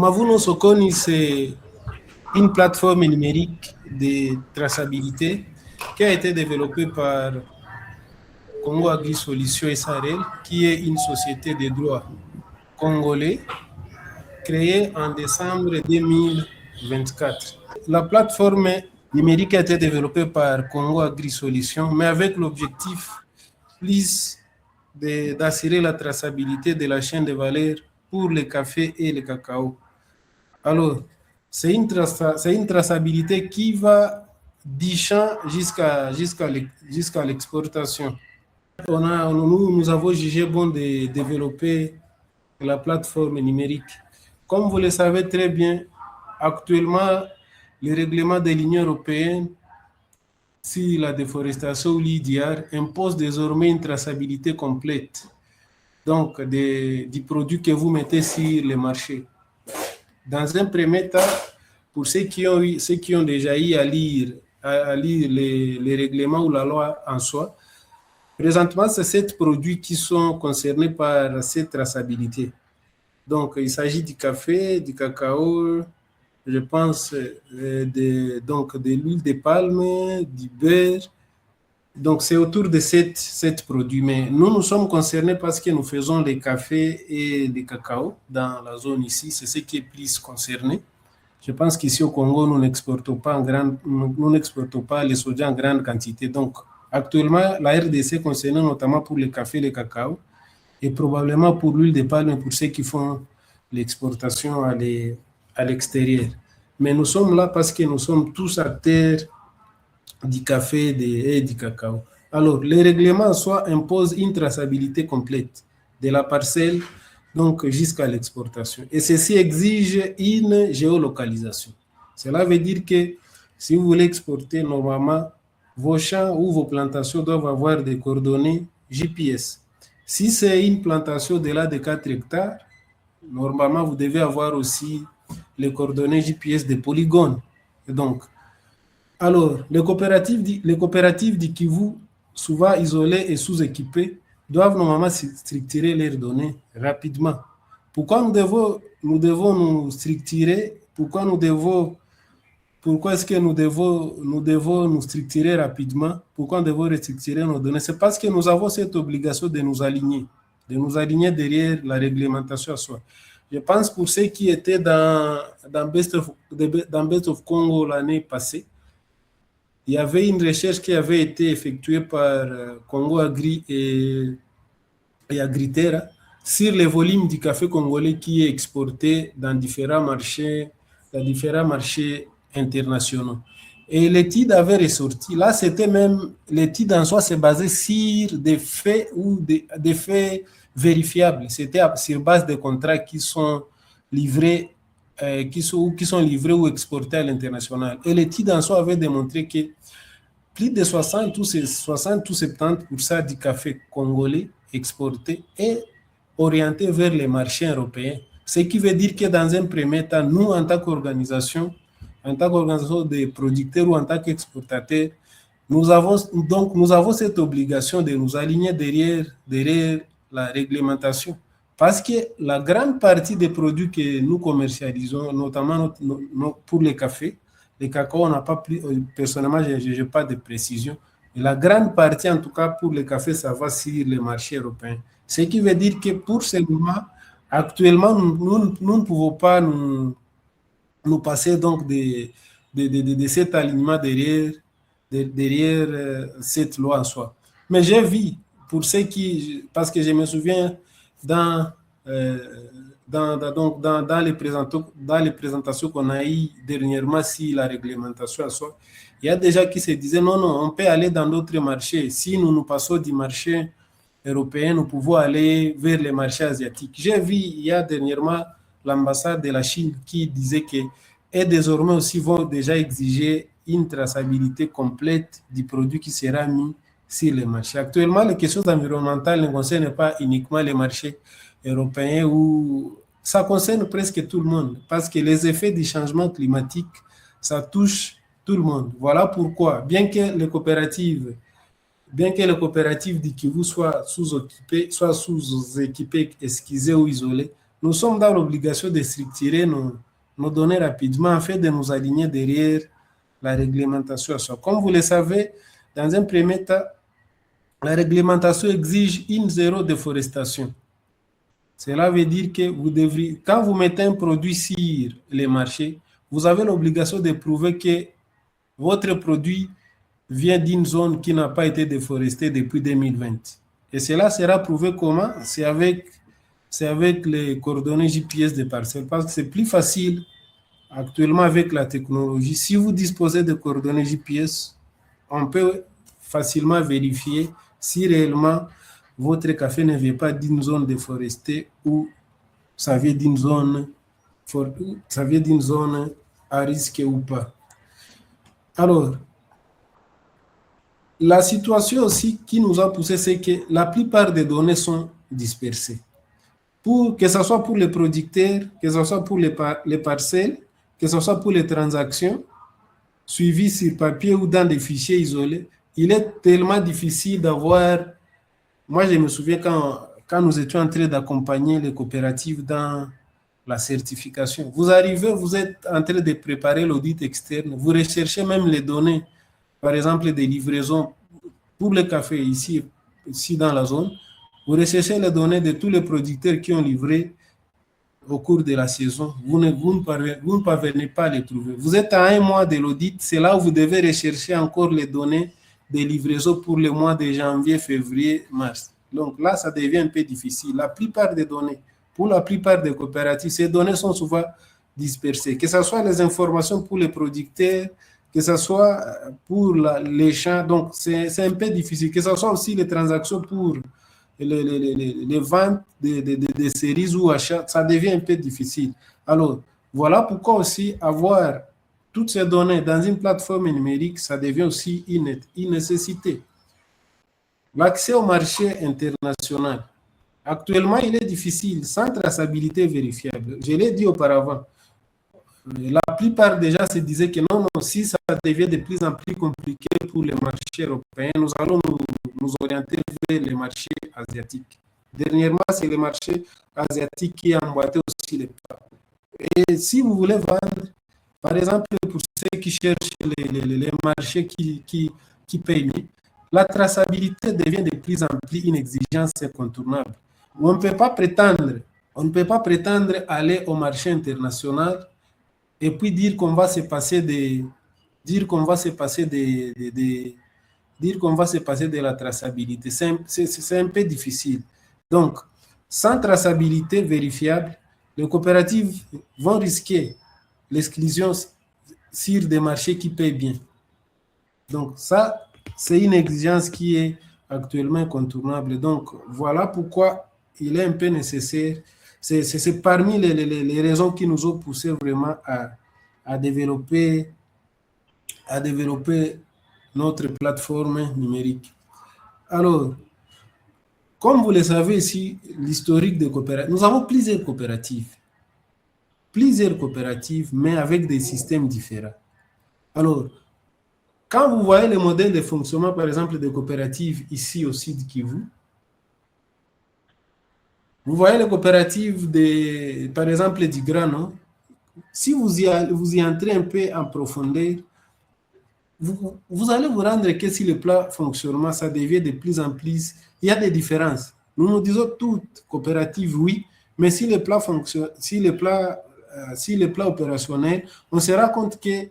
Mavuno Sokoni, c'est une plateforme numérique de traçabilité qui a été développée par Congo Agri Solutions SARL, qui est une société de droit congolais créée en décembre 2024. La plateforme numérique a été développée par Congo Agri Solutions, mais avec l'objectif plus d'assurer la traçabilité de la chaîne de valeur pour le café et le cacao. Alors, c'est une traçabilité qui va du champ jusqu'à l'exportation. Nous avons jugé bon de développer la plateforme numérique. Comme vous le savez très bien, actuellement, le règlement de l'Union européenne sur la déforestation ou l'IDR impose désormais une traçabilité complète donc du produit que vous mettez sur le marché. Dans un premier temps, pour ceux qui ont déjà eu à lire les règlements ou la loi en soi, présentement, c'est 7 produits qui sont concernés par cette traçabilité. Donc, il s'agit du café, du cacao, je pense, de l'huile de palme, du beurre. Donc, c'est autour de 7 produits. Mais nous sommes concernés parce que nous faisons les cafés et les cacao dans la zone ici. C'est ce qui est plus concerné. Je pense qu'ici au Congo, nous n'exportons pas les soja en grande quantité. Donc, actuellement, la RDC est concernée notamment pour le café et le cacao et probablement pour l'huile de palme pour ceux qui font l'exportation à l'extérieur. Mais nous sommes là parce que nous sommes tous acteurs du café et du cacao. Alors, les règlements en soi imposent une traçabilité complète de la parcelle donc jusqu'à l'exportation. Et ceci exige une géolocalisation. Cela veut dire que si vous voulez exporter, normalement, vos champs ou vos plantations doivent avoir des coordonnées GPS. Si c'est une plantation de-delà de 4 hectares, normalement, vous devez avoir aussi les coordonnées GPS des polygones. Et donc, alors, les coopératives du Kivu, souvent isolées et sous-équipées, doivent normalement structurer leurs données rapidement. Pourquoi nous devons nous structurer? Pourquoi est-ce que nous devons nous structurer rapidement? Pourquoi nous devons restructurer nos données? C'est parce que nous avons cette obligation de nous aligner derrière la réglementation à soi. Je pense pour ceux qui étaient dans Best of Congo l'année passée, il y avait une recherche qui avait été effectuée par Congo Agri et Agritera sur les volumes du café congolais qui est exporté dans différents marchés internationaux. Et l'étude avait ressorti. Là, c'était même, l'étude en soi s'est basée sur des faits ou des faits vérifiables. C'était sur base de contrats qui sont livrés qui sont livrés ou exportés à l'international. Et l'étude en soi avait démontré que plus de 60 ou 70% du café congolais exporté est orienté vers les marchés européens. Ce qui veut dire que dans un premier temps, nous, en tant qu'organisation de producteurs ou en tant qu'exportateurs, nous avons cette obligation de nous aligner derrière la réglementation. Parce que la grande partie des produits que nous commercialisons, notamment pour les cafés, les cacao, on n'a pas plus, personnellement, je n'ai pas de précision. Et la grande partie, en tout cas, pour les cafés, ça va sur les marchés européens. Ce qui veut dire que pour ce moment, actuellement, nous ne pouvons pas nous passer donc de cet alignement derrière cette loi en soi. Mais j'ai vu, pour ceux parce que je me souviens dans les présentations qu'on a eues dernièrement sur la réglementation en soi, il y a des gens qui se disaient non, on peut aller dans d'autres marchés. Si nous passons du marché européen, nous pouvons aller vers les marchés asiatiques. J'ai vu il y a dernièrement l'ambassade de la Chine qui disait que et désormais aussi vont déjà exiger une traçabilité complète du produit qui sera mis sur les marchés. Actuellement, les questions environnementales ne concernent pas uniquement les marchés européens, où ça concerne presque tout le monde, parce que les effets du changement climatique, ça touche tout le monde. Voilà pourquoi, bien que les coopératives du Kivu soient sous-équipées, excusez, ou isolées, nous sommes dans l'obligation de structurer nos données rapidement afin de nous aligner derrière la réglementation. Comme vous le savez, dans un premier temps, la réglementation exige une zéro déforestation. Cela veut dire que vous devriez, quand vous mettez un produit sur les marchés, vous avez l'obligation de prouver que votre produit vient d'une zone qui n'a pas été déforestée depuis 2020. Et cela sera prouvé comment? C'est avec les coordonnées GPS des parcelles, parce que c'est plus facile actuellement avec la technologie. Si vous disposez de coordonnées GPS, on peut facilement vérifier si réellement votre café ne vient pas d'une zone déforestée ou ça vient d'une zone, à risque ou pas. Alors, la situation aussi qui nous a poussé, c'est que la plupart des données sont dispersées. Que ce soit pour les producteurs, que ce soit pour les parcelles, que ce soit pour les transactions, suivies sur papier ou dans des fichiers isolés, il est tellement difficile d'avoir. Moi, je me souviens quand nous étions en train d'accompagner les coopératives dans la certification. Vous arrivez, vous êtes en train de préparer l'audit externe, vous recherchez même les données, par exemple des livraisons pour le café ici dans la zone, vous recherchez les données de tous les producteurs qui ont livré au cours de la saison. Vous ne parvenez pas à les trouver. Vous êtes à un mois de l'audit, c'est là où vous devez rechercher encore les données des livraisons pour le mois de janvier, février, mars. Donc là, ça devient un peu difficile. La plupart des données, pour la plupart des coopératives, ces données sont souvent dispersées, que ce soit les informations pour les producteurs, que ce soit pour les champs. Donc, c'est un peu difficile. Que ce soit aussi les transactions pour les ventes de cerises ou achats, ça devient un peu difficile. Alors, voilà pourquoi aussi avoir toutes ces données dans une plateforme numérique, ça devient aussi une nécessité. L'accès au marché international. Actuellement, il est difficile, sans traçabilité vérifiable. Je l'ai dit auparavant. La plupart déjà se disaient que non, si ça devient de plus en plus compliqué pour les marchés européens, nous allons nous orienter vers les marchés asiatiques. Dernièrement, c'est le marché asiatique qui a emboîté aussi les pas. Et si vous voulez vendre, par exemple, pour ceux qui cherchent les marchés qui payent mieux, la traçabilité devient de plus en plus une exigence incontournable. On on ne peut pas prétendre aller au marché international et puis dire qu'on va se passer dire qu'on va se passer dire qu'on va se passer de la traçabilité. C'est un peu difficile. Donc, sans traçabilité vérifiable, les coopératives vont risquer l'exclusion sur des marchés qui payent bien. Donc, ça, c'est une exigence qui est actuellement incontournable. Donc, voilà pourquoi il est un peu nécessaire. C'est parmi les raisons qui nous ont poussé vraiment à développer notre plateforme numérique. Alors, comme vous le savez ici, l'historique des coopératives, nous avons plusieurs coopératives, mais avec des systèmes différents. Alors, quand vous voyez le modèle de fonctionnement, par exemple, des coopératives ici au Sud Kivu, vous voyez les coopératives, par exemple, du grano. Si vous y entrez un peu en profondeur, vous allez vous rendre que si le plat fonctionnement, ça devient de plus en plus, il y a des différences. Nous nous disons toutes coopératives, oui, mais si le plat fonctionne, si le plat opérationnel, on se rend compte que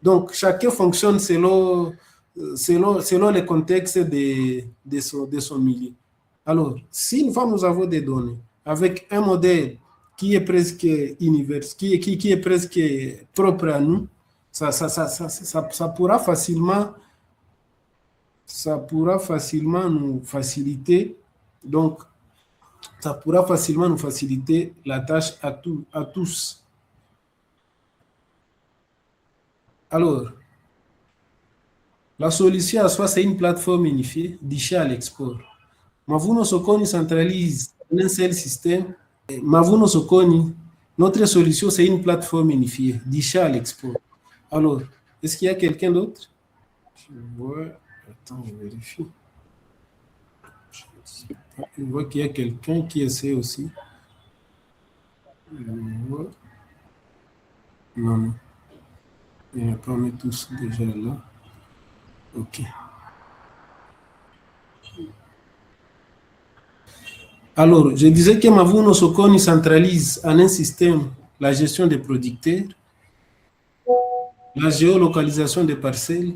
donc chacun fonctionne selon le contexte de son milieu. Alors, si une fois nous avons des données avec un modèle qui est presque universel, qui est presque propre à nous, ça pourra facilement nous faciliter, donc ça pourra facilement nous faciliter la tâche à tous. Alors, la solution à soi, c'est une plateforme unifiée d'achat à l'export. Mavuno Sokoni centralise un seul système. Mavuno Sokoni, notre solution, c'est une plateforme unifiée d'achat à l'export. Alors, est-ce qu'il y a quelqu'un d'autre? Je vois. Attends, je vérifie. Je vois qu'il y a quelqu'un qui essaie aussi. Non, non. Je vais pas mettre tous déjà là. OK. Alors, je disais que Mavuno Sokoni centralise en un système la gestion des producteurs, la géolocalisation des parcelles,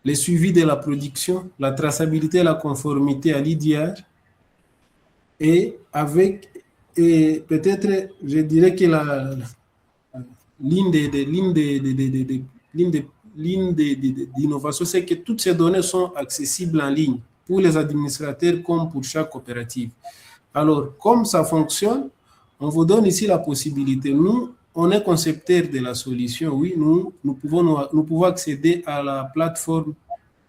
le suivi de la production, la traçabilité et la conformité à l'IDR, et avec, et peut-être, je dirais que l'une des innovations, c'est que toutes ces données sont accessibles en ligne pour les administrateurs comme pour chaque coopérative. Alors, comme ça fonctionne, on vous donne ici la possibilité. Nous, on est concepteur de la solution. Oui, nous pouvons accéder à la plateforme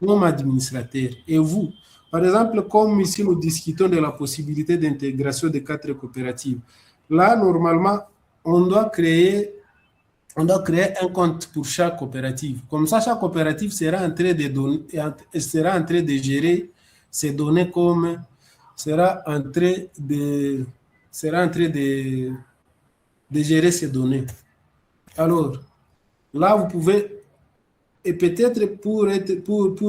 comme administrateur. Et vous, par exemple, comme ici nous discutons de la possibilité d'intégration de 4 coopératives, là, normalement, on doit créer un compte pour chaque coopérative. Comme ça, chaque coopérative sera sera en train de gérer ces données comme sera en train de gérer ces données. Alors, là, vous pouvez, et peut-être pour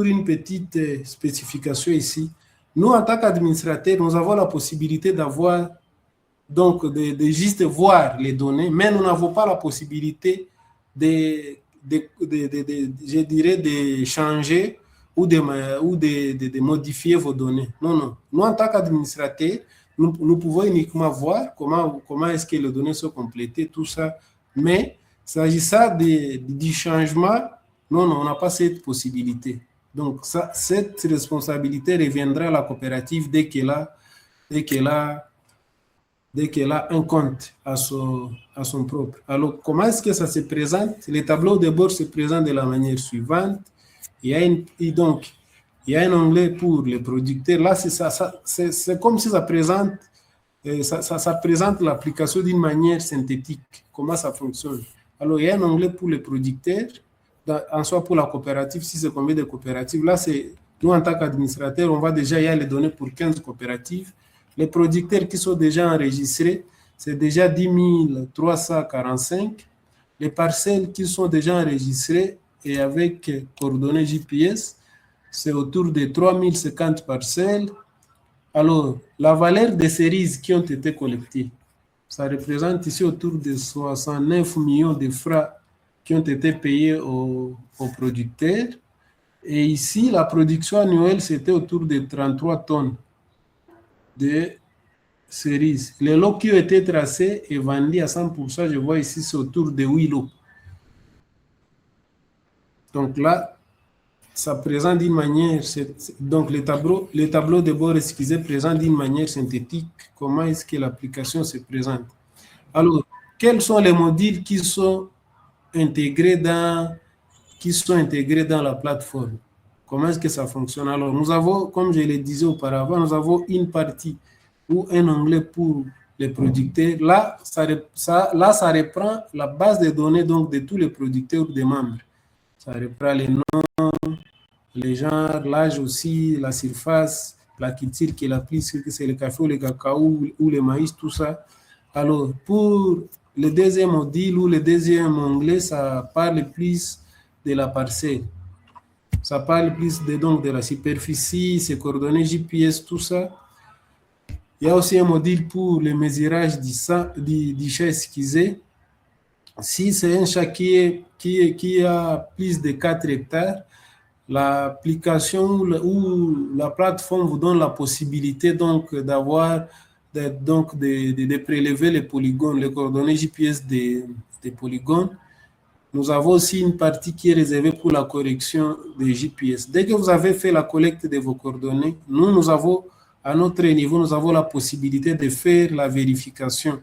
une petite spécification ici, nous, en tant qu'administrateurs, nous avons la possibilité d'avoir, donc, de juste voir les données, mais nous n'avons pas la possibilité je dirais, de changer ou de modifier vos données. Non, non. Nous, en tant qu'administrateurs, nous pouvons uniquement voir comment est-ce que les données sont complétées, tout ça. Mais, s'agissant du changement, non, non, on n'a pas cette possibilité. Donc, cette responsabilité reviendra à la coopérative dès qu'elle a un compte à son propre. Alors, comment est-ce que ça se présente? Les tableaux de bord se présentent de la manière suivante. Il y a un onglet pour les producteurs. Là, c'est comme si ça présente, ça présente l'application d'une manière synthétique. Comment ça fonctionne? Alors, il y a un onglet pour les producteurs, en soit pour la coopérative, si c'est combien de coopératives. Là, nous, en tant qu'administrateur, on va déjà y aller les données pour 15 coopératives. Les producteurs qui sont déjà enregistrés, c'est déjà 10 345. Les parcelles qui sont déjà enregistrées et avec coordonnées GPS, c'est autour de 3050 parcelles. Alors, la valeur des cerises qui ont été collectées, ça représente ici autour de 69 millions de francs qui ont été payés aux producteurs. Et ici, la production annuelle, c'était autour de 33 tonnes de cerises. Les lots qui ont été tracés et vendus à 100%, je vois ici, c'est autour de 8 lots. Donc là, ça présente d'une manière, donc les tableaux de bord esquissés présentent d'une manière synthétique comment est-ce que l'application se présente. Alors, quels sont les modules qui sont intégrés dans la plateforme? Comment est-ce que ça fonctionne? Alors, nous avons, comme je le disais auparavant, nous avons une partie ou un onglet pour les producteurs. Là, ça reprend la base de données donc, de tous les producteurs des membres. Ça reprend les noms, les genres, l'âge aussi, la surface, la culture qui est la plus, que c'est le café ou le cacao ou le maïs, tout ça. Alors, pour le deuxième module ou le deuxième onglet, ça parle plus de la parcelle. Ça parle plus donc de la superficie, ses coordonnées GPS, tout ça. Il y a aussi un module pour le mesurage du chat esquissé. Si c'est un chat qui a plus de 4 hectares, l'application ou la plateforme vous donne la possibilité donc d'avoir de prélever les polygones, les coordonnées GPS des polygones. Nous avons aussi une partie qui est réservée pour la correction des GPS. Dès que vous avez fait la collecte de vos coordonnées, nous avons, à notre niveau, nous avons la possibilité de faire la vérification.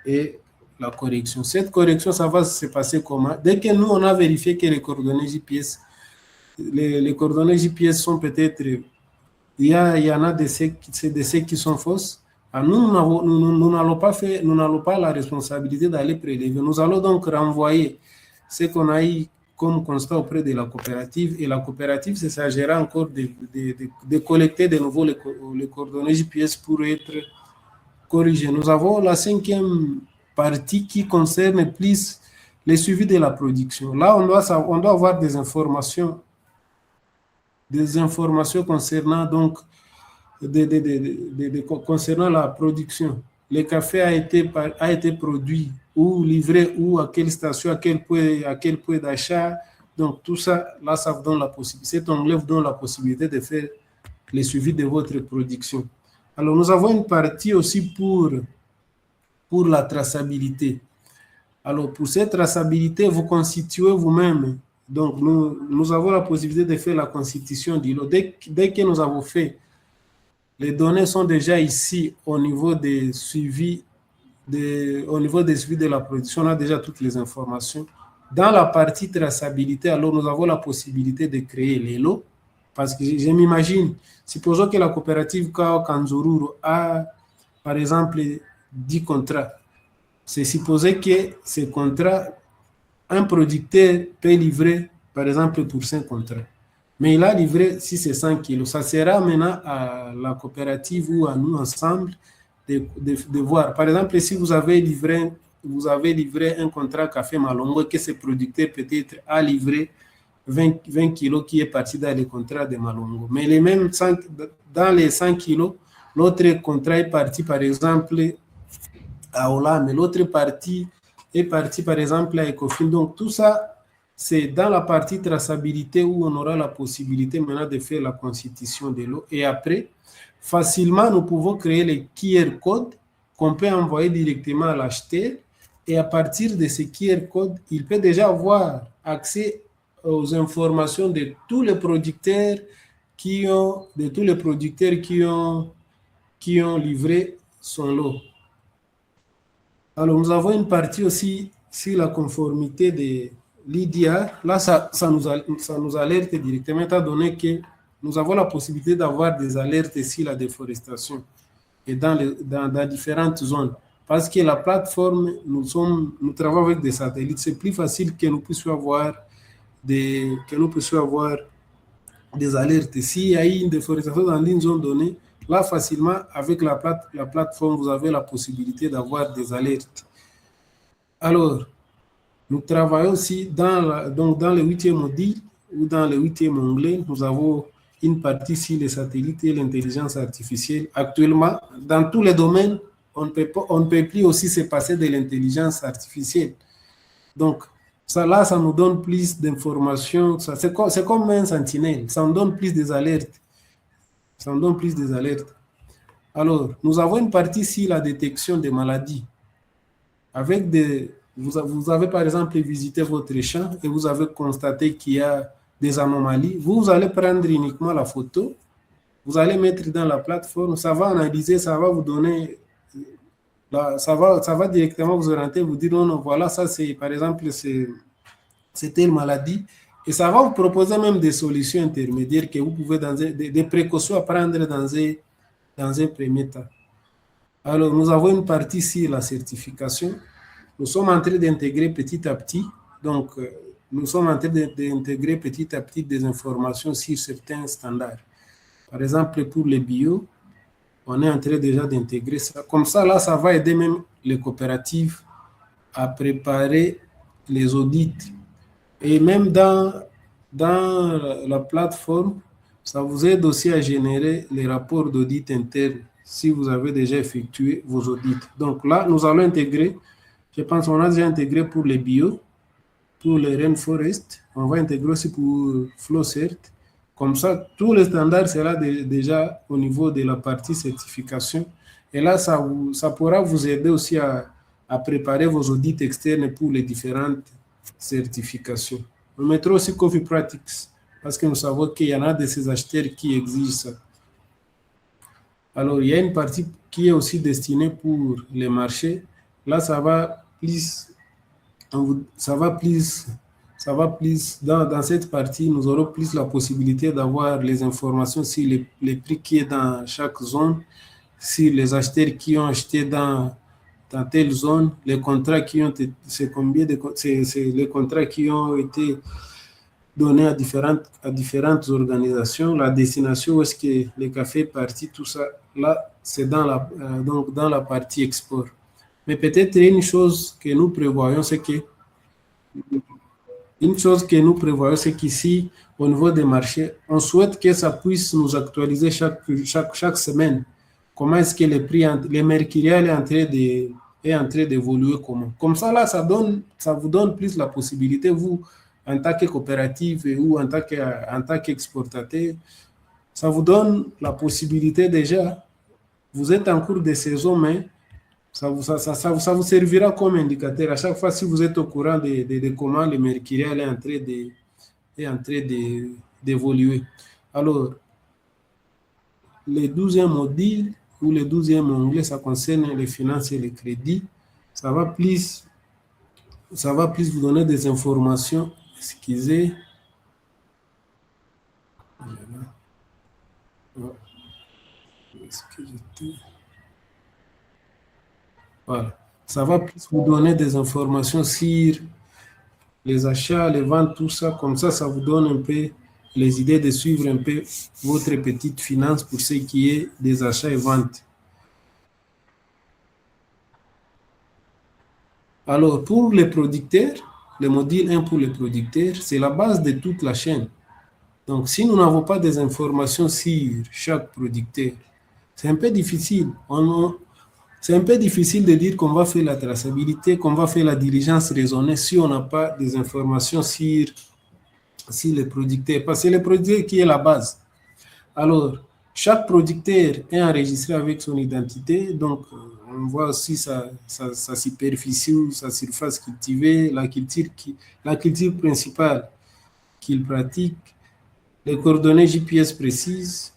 Et la correction. Cette correction, ça va se passer comment? Dès que nous, on a vérifié que les coordonnées GPS, les coordonnées GPS sont peut-être, il y en a de ceux qui sont fausses. Nous n'allons pas la responsabilité d'aller prélever. Nous allons donc renvoyer ce qu'on a eu comme constat auprès de la coopérative, et la coopérative s'agira encore de collecter de nouveau les coordonnées GPS pour être corriger. Nous avons la cinquième partie qui concerne plus le suivi de la production. Là, on doit avoir des informations concernant donc concernant la production. Le café a été produit ou livré ou à quelle station, à quel point d'achat. Donc tout ça, là, ça vous donne la possibilité. Cet onglet vous donne la possibilité de faire le suivi de votre production. Alors, nous avons une partie aussi pour la traçabilité. Alors, pour cette traçabilité, vous constituez vous-même. Donc, nous avons la possibilité de faire la constitution d'îlots. Dès que nous avons fait, les données sont déjà ici au niveau des suivis de la production. On a déjà toutes les informations. Dans la partie traçabilité, alors nous avons la possibilité de créer les lots. Parce que je m'imagine, supposons que la coopérative Kao Kanzururu a, par exemple, 10 contrats. C'est supposé que ces contrats, un producteur peut livrer, par exemple, pour 5 contrats. Mais il a livré, si c'est 100 kilos, ça sera maintenant à la coopérative ou à nous ensemble de voir. Par exemple, si vous avez livré un contrat café Malongo, que ce producteur peut-être a livré 20 kilos qui est parti dans le contrat de Malongo. Mais les mêmes dans les 100 kilos, l'autre contrat est parti, par exemple, à Ola, mais l'autre partie est partie, par exemple, à Ecofin. Donc, tout ça, c'est dans la partie traçabilité où on aura la possibilité maintenant de faire la constitution de l'eau. Et après, facilement, nous pouvons créer les QR codes qu'on peut envoyer directement à l'acheteur. Et à partir de ces QR codes, il peut déjà avoir accès aux informations de tous les producteurs qui ont livré son lot. Alors, nous avons une partie aussi sur la conformité de l'IDIA. Là, ça nous alerte directement, étant donné que nous avons la possibilité d'avoir des alertes sur la déforestation et dans différentes zones. Parce que la plateforme, nous travaillons avec des satellites. C'est plus facile que nous puissions avoir des alertes. S'il y a eu une déforestation dans une zone donnée, là, facilement, avec la plateforme, vous avez la possibilité d'avoir des alertes. Alors, nous travaillons aussi dans le 8e module ou dans le 8e onglet, nous avons une partie sur les satellites et l'intelligence artificielle. Actuellement, dans tous les domaines, on ne peut plus aussi se passer de l'intelligence artificielle. Donc, ça nous donne plus d'informations. C'est comme un sentinelle, ça nous donne plus des alertes. Alors, nous avons une partie sur la détection des maladies. Vous avez par exemple visité votre champ et vous avez constaté qu'il y a des anomalies. Vous allez prendre uniquement la photo, vous allez mettre dans la plateforme, ça va analyser, ça va vous donner, ça va directement vous orienter, vous dire non, voilà, ça c'est par exemple, c'est telle maladie. Et ça va vous proposer même des solutions intermédiaires que vous pouvez, des précautions à prendre dans un premier temps. Alors, nous avons une partie sur la certification. Nous sommes en train d'intégrer petit à petit, donc nous sommes en train d'intégrer petit à petit des informations sur certains standards. Par exemple, pour les bio, on est en train déjà d'intégrer ça. Comme ça, là, ça va aider même les coopératives à préparer les audits. Et même dans la plateforme, ça vous aide aussi à générer les rapports d'audit interne si vous avez déjà effectué vos audits. Donc là, nous allons intégrer, je pense qu'on a déjà intégré pour les bio, pour les rainforest, on va intégrer aussi pour FlowCert. Comme ça, tous les standards seront déjà au niveau de la partie certification. Et là, ça pourra vous aider aussi à préparer vos audits externes pour les différentes certifications. On mettra aussi Coffee Practice parce que nous savons qu'il y en a de ces acheteurs qui exigent ça. Alors, il y a une partie qui est aussi destinée pour les marchés. Là, ça va plus dans cette partie, nous aurons plus la possibilité d'avoir les informations sur les prix qui est dans chaque zone, sur les acheteurs qui ont acheté dans telle zone, les contrats qui ont été, les contrats qui ont été donnés à différentes organisations, la destination où est-ce que le café est parti, tout ça, là, c'est donc dans la partie export. Mais peut-être une chose que nous prévoyons, c'est que qu'ici, au niveau des marchés, on souhaite que ça puisse nous actualiser chaque semaine. Comment est-ce que les prix, les mercuriels est en train d'évoluer comment. Comme ça, là, ça vous donne plus la possibilité, vous, en tant que coopérative ou en tant qu'exportateur, ça vous donne la possibilité déjà, vous êtes en cours de saison, mais ça vous servira comme indicateur. À chaque fois, si vous êtes au courant de comment le mercuriel est en train d'évoluer. Alors, le 12e module ou le 12e onglet, ça concerne les finances et les crédits. Ça va plus vous donner des informations. Excusez. Voilà. Ça va plus vous donner des informations sur les achats, les ventes, tout ça. Comme ça vous donne un peu les idées de suivre un peu votre petite finance pour ce qui est des achats et ventes. Alors, pour les producteurs, le module 1 pour les producteurs, c'est la base de toute la chaîne. Donc, si nous n'avons pas des informations sur chaque producteur, c'est un peu difficile. C'est un peu difficile de dire qu'on va faire la traçabilité, qu'on va faire la diligence raisonnée si on n'a pas des informations sur les producteurs. Parce que c'est le producteur qui est la base. Alors, chaque producteur est enregistré avec son identité. Donc, on voit aussi sa superficie ou sa surface cultivée, la culture principale qu'il pratique, les coordonnées GPS précises,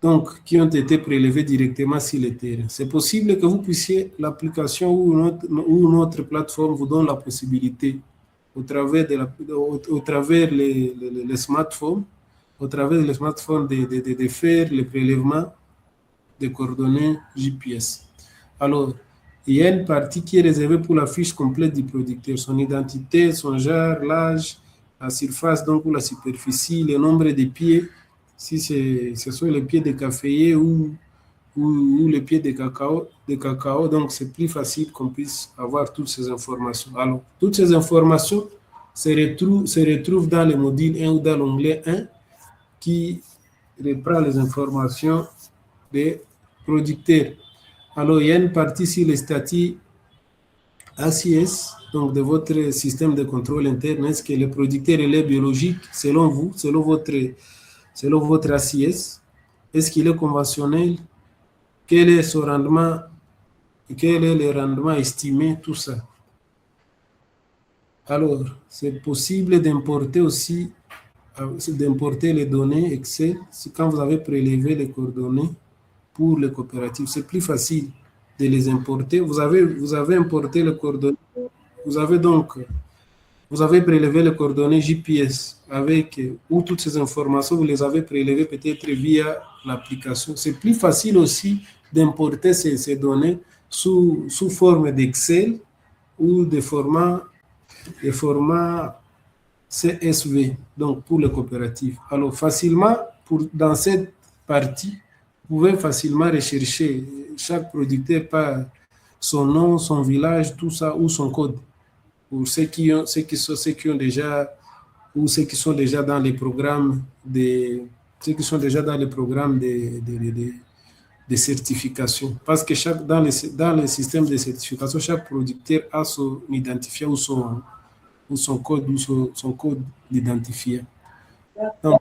donc, qui ont été prélevés directement sur le terrain. C'est possible que vous puissiez, l'application ou notre plateforme vous donne la possibilité, au travers les smartphones, de faire le prélèvement des coordonnées GPS. Alors, il y a une partie qui est réservée pour la fiche complète du producteur, son identité, son genre, l'âge, la surface, donc ou la superficie, le nombre de pieds, si ce sont les pieds de caféier ou les pieds de cacao, donc c'est plus facile qu'on puisse avoir toutes ces informations. Alors, toutes ces informations se retrouvent dans le module 1 ou dans l'onglet 1 qui reprend les informations des producteurs. Alors, il y a une partie sur les statuts ACS, donc de votre système de contrôle interne. Est-ce que le producteur est biologique selon vous, selon votre ACS? Est-ce qu'il est conventionnel? Quel est son rendement? Quel est le rendement estimé? Tout ça. Alors, c'est possible d'importer aussi, d'importer les données Excel. Quand vous avez prélevé les coordonnées pour les coopératives, c'est plus facile de les importer. Vous avez importé les coordonnées. Vous avez prélevé les coordonnées GPS avec où toutes ces informations, vous les avez prélevées peut-être via l'application. C'est plus facile aussi d'importer ces données sous forme d'Excel ou de format CSV, donc pour les coopératives. Alors, facilement, dans cette partie, vous pouvez facilement rechercher chaque producteur par son nom, son village, tout ça, ou son code. Pour ceux qui ont déjà, ou ceux qui sont déjà dans les programmes de certification. Parce que dans le système de certification, chaque producteur a son identifiant ou son code d'identifiant. Donc,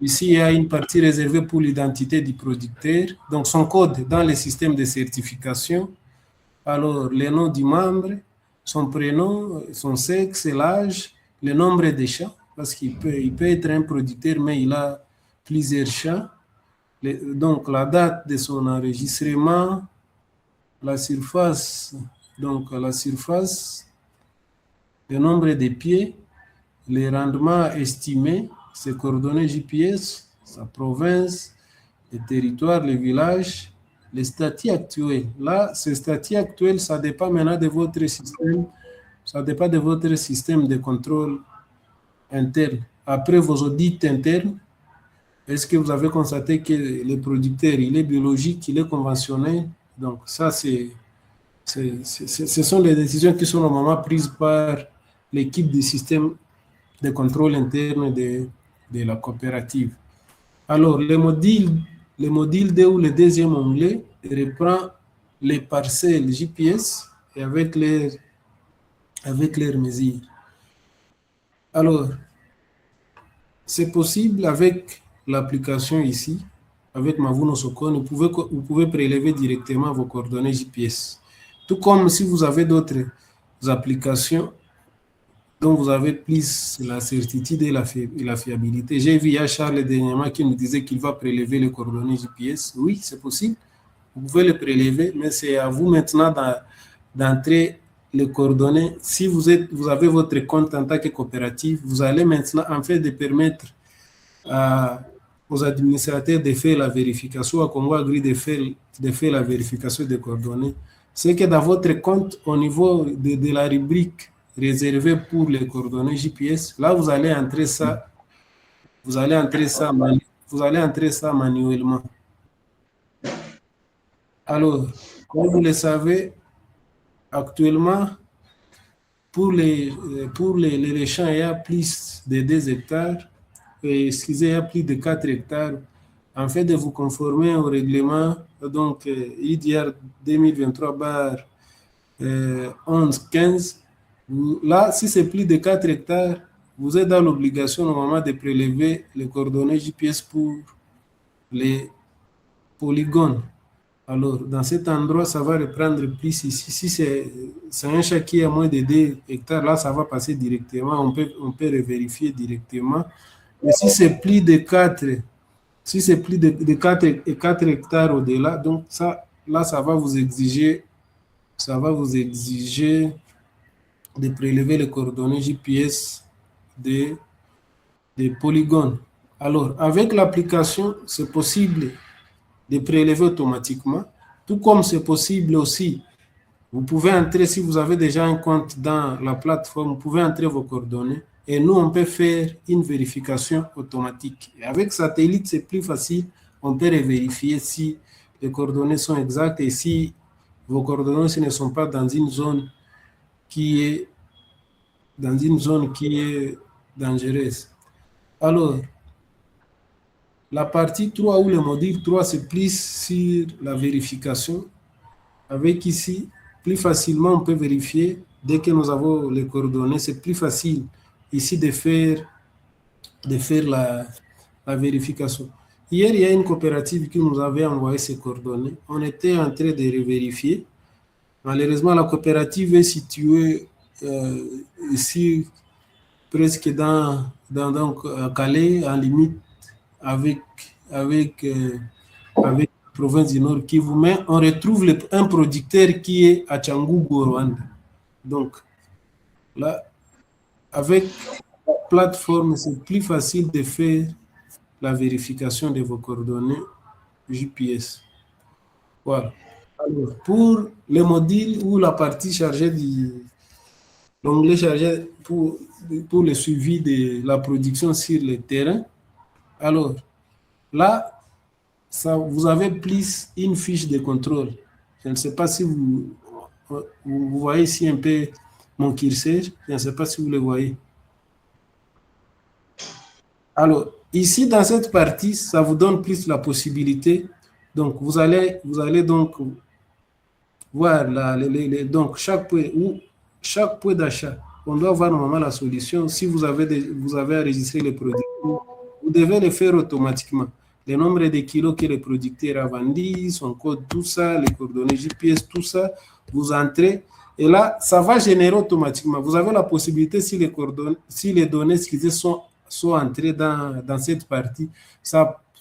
ici, il y a une partie réservée pour l'identité du producteur. Donc, son code dans le système de certification. Alors, le nom du membre, son prénom, son sexe, l'âge, le nombre de chats, parce qu'il peut être un producteur, mais il a plusieurs chats. Donc, la date de son enregistrement, la surface, le nombre de pieds, les rendements estimés, ses coordonnées GPS, sa province, le territoire, le village, les statuts actuels. Là, ces statuts actuels, ça dépend maintenant de votre système de contrôle interne. Après vos audits internes, Est-ce que vous avez constaté que le producteur, il est biologique, il est conventionnel? Donc ça, ce sont des décisions qui sont normalement prises par l'équipe du système de contrôle interne de la coopérative. Alors, le module 2 ou le deuxième onglet reprend les parcelles GPS et avec leurs mesures. Alors, c'est possible avec l'application ici, avec Mavuno Sokone, vous pouvez prélever directement vos coordonnées GPS. Tout comme si vous avez d'autres applications dont vous avez plus la certitude et la fiabilité. J'ai vu Charles dernièrement qui nous disait qu'il va prélever les coordonnées GPS. Oui, c'est possible. Vous pouvez le prélever, mais c'est à vous maintenant d'entrer les coordonnées. Si vous avez votre compte en tant que coopérative, vous allez maintenant, en fait, de permettre aux administrateurs de faire la vérification, à Congo Agri de faire la vérification des coordonnées. C'est que dans votre compte, au niveau de la rubrique réservée pour les coordonnées GPS, là, vous allez entrer ça, vous allez entrer ça manuellement. Alors, comme vous le savez, actuellement, pour les champs, il y a plus de 2 hectares, excusez, il y a plus de 4 hectares. En fait, de vous conformer au règlement, donc IDR 2023/1115, là, si c'est plus de 4 hectares, vous êtes dans l'obligation normalement de prélever les coordonnées GPS pour les polygones. Alors, dans cet endroit, ça va reprendre plus ici. Si c'est un champ qui est à moins de 2 hectares, là, ça va passer directement. On peut vérifier directement. Mais si c'est plus de 4, si c'est plus de 4 hectares au-delà, donc ça, là, ça va vous exiger de prélever les coordonnées GPS des polygones. Alors, avec l'application, c'est possible de prélever automatiquement, tout comme c'est possible aussi. Vous pouvez entrer, si vous avez déjà un compte dans la plateforme, vous pouvez entrer vos coordonnées et nous, on peut faire une vérification automatique. Et avec satellite, c'est plus facile. On peut vérifier si les coordonnées sont exactes et si vos coordonnées ne sont pas dans une zone qui est dangereuse. Alors, la partie 3 ou le module 3, c'est plus sur la vérification. Avec ici, plus facilement, on peut vérifier. Dès que nous avons les coordonnées, c'est plus facile ici de faire la vérification. Hier, il y a une coopérative qui nous avait envoyé ses coordonnées. On était en train de vérifier. Malheureusement, la coopérative est située ici, presque dans Calais, en limite avec la province du Nord Kivu, mais on retrouve un producteur qui est à Cyangugu, au Rwanda. Donc, là, avec la plateforme, c'est plus facile de faire la vérification de vos coordonnées GPS. Voilà. Alors, pour le module ou la partie chargée l'onglet chargé pour le suivi de la production sur le terrain, alors là, vous avez plus une fiche de contrôle. Je ne sais pas si vous voyez ici un peu mon curseur. Je ne sais pas si vous le voyez. Alors, ici, dans cette partie, ça vous donne plus la possibilité. Donc, vous allez donc voir donc chaque point d'achat. On doit voir normalement la solution. Si vous avez enregistré les produits, vous devez le faire automatiquement. Le nombre de kilos que le producteur a vendu, son code, tout ça, les coordonnées GPS, tout ça, vous entrez. Et là, ça va générer automatiquement. Vous avez la possibilité, si les données sont entrées dans cette partie,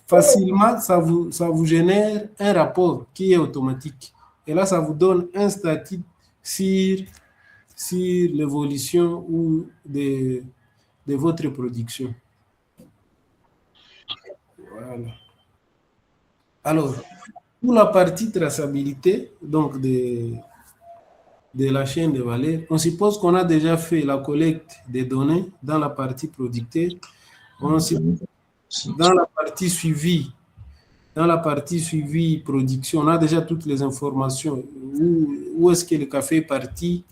facilement, ça vous génère un rapport qui est automatique. Et là, ça vous donne un statut sur l'évolution ou de votre production. Voilà. Alors, pour la partie traçabilité, donc de la chaîne de valeur, on suppose qu'on a déjà fait la collecte des données dans la partie producteur. Dans la partie suivie, production, on a déjà toutes les informations. Où est-ce que le café est parti,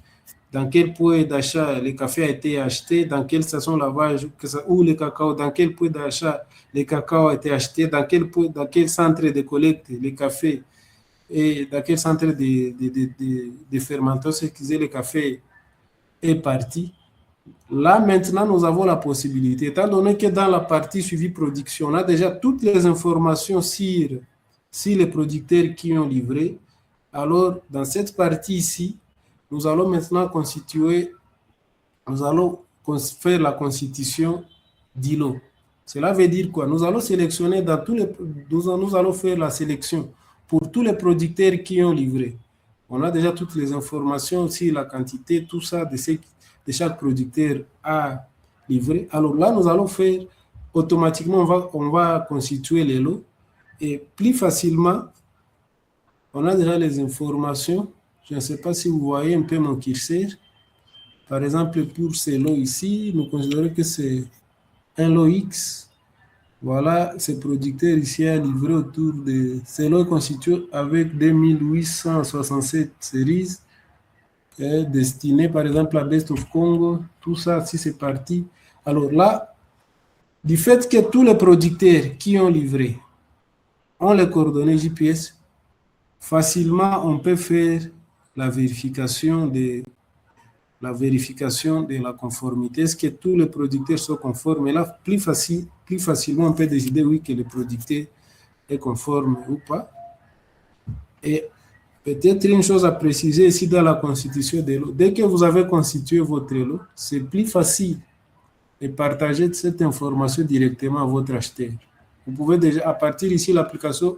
dans quel point d'achat le café a été acheté, dans quelle station de lavage, où le cacao, dans quel point d'achat le cacao a été acheté, dans quel centre de collecte le café et dans quel centre de fermentation, le café est parti. Là, maintenant, nous avons la possibilité, étant donné que dans la partie suivi production, on a déjà toutes les informations sur les producteurs qui ont livré. Alors, dans cette partie ici, nous allons maintenant faire la constitution d'îlots. Cela veut dire quoi? Nous allons sélectionner nous allons faire la sélection pour tous les producteurs qui ont livré. On a déjà toutes les informations sur la quantité, tout ça de chaque producteur a livré. Alors là, nous allons faire automatiquement, on va constituer les lots et plus facilement, on a déjà les informations. Je ne sais pas si vous voyez un peu mon curseur. Par exemple, pour ces lots ici, nous considérons que c'est un lot X. Voilà, ce producteur ici a livré autour de... Ce lot constitué avec 2867 séries destinées, par exemple, à Best of Congo. Tout ça, si c'est parti. Alors là, du fait que tous les producteurs qui ont livré ont les coordonnées GPS, facilement, on peut faire la vérification de la conformité. Est-ce que tous les producteurs sont conformes? Et là, plus facilement, on peut décider, oui, que le producteur est conforme ou pas. Et peut-être une chose à préciser ici dans la constitution des lots. Dès que vous avez constitué votre lot, c'est plus facile de partager cette information directement à votre acheteur. Vous pouvez déjà, à partir d'ici, l'application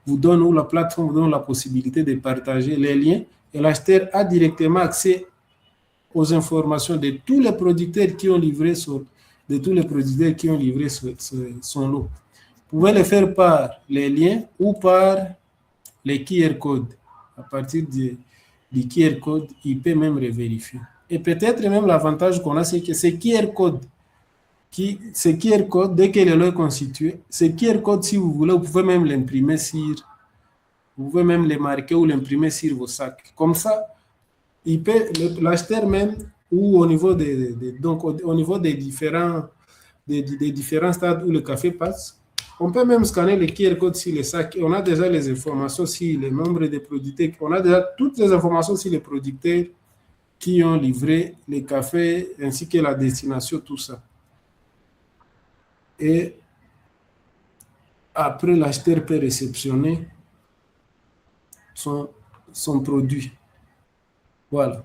vous donne, ou la plateforme vous donne la possibilité de partager les liens et l'acheteur a directement accès aux informations de tous les producteurs qui ont livré son lot. Vous pouvez le faire par les liens ou par les QR codes. À partir du QR code, il peut même revérifier. Et peut-être même l'avantage qu'on a, c'est que ces QR codes, dès que le lot est constitué, ces QR codes, si vous voulez, vous pouvez même l'imprimer vous pouvez même les marquer ou l'imprimer sur vos sacs. Comme ça, l'acheteur même, ou au niveau des différents stades où le café passe, on peut même scanner le QR code sur les sacs et on a déjà les informations sur les nombres de producteurs. On a déjà toutes les informations sur les producteurs qui ont livré les cafés ainsi que la destination, tout ça. Et après, l'acheteur peut réceptionner son produit. Voilà.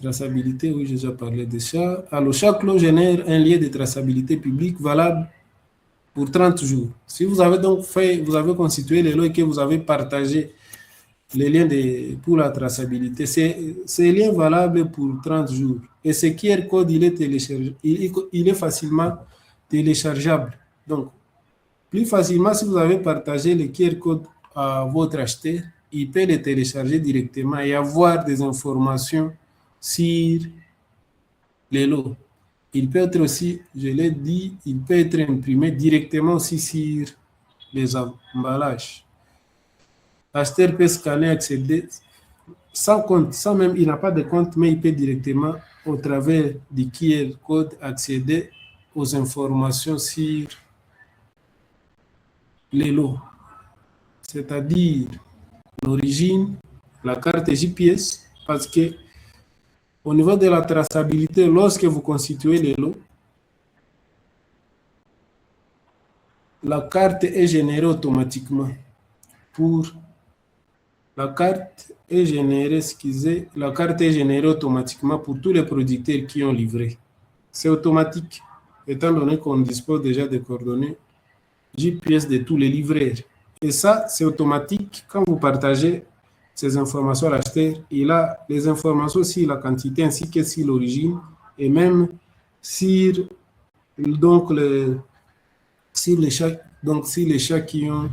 Traçabilité, oui, j'ai déjà parlé de ça. Alors, chaque lot génère un lien de traçabilité publique valable pour 30 jours. Si vous avez donc vous avez constitué les lots et que vous avez partagé les liens pour la traçabilité, c'est lien valable pour 30 jours. Et ce QR code, il est facilement téléchargeable. Donc, plus facilement, si vous avez partagé le QR code à votre acheteur, il peut le télécharger directement et avoir des informations sur les lots. Il peut être aussi, je l'ai dit, il peut être imprimé directement aussi sur les emballages. L'acheteur peut scanner, accéder sans compte, sans même, il n'a pas de compte, mais il peut directement, au travers du QR code, accéder aux informations sur les lots. C'est-à-dire l'origine, la carte GPS, parce que au niveau de la traçabilité, lorsque vous constituez les lots, la carte est générée automatiquement. La carte est générée automatiquement pour tous les producteurs qui ont livré. C'est automatique, étant donné qu'on dispose déjà des coordonnées GPS de tous les livreurs. Et ça, c'est automatique. Quand vous partagez ces informations à l'acheteur, il a les informations sur la quantité ainsi que sur l'origine et même sur les chats qui ont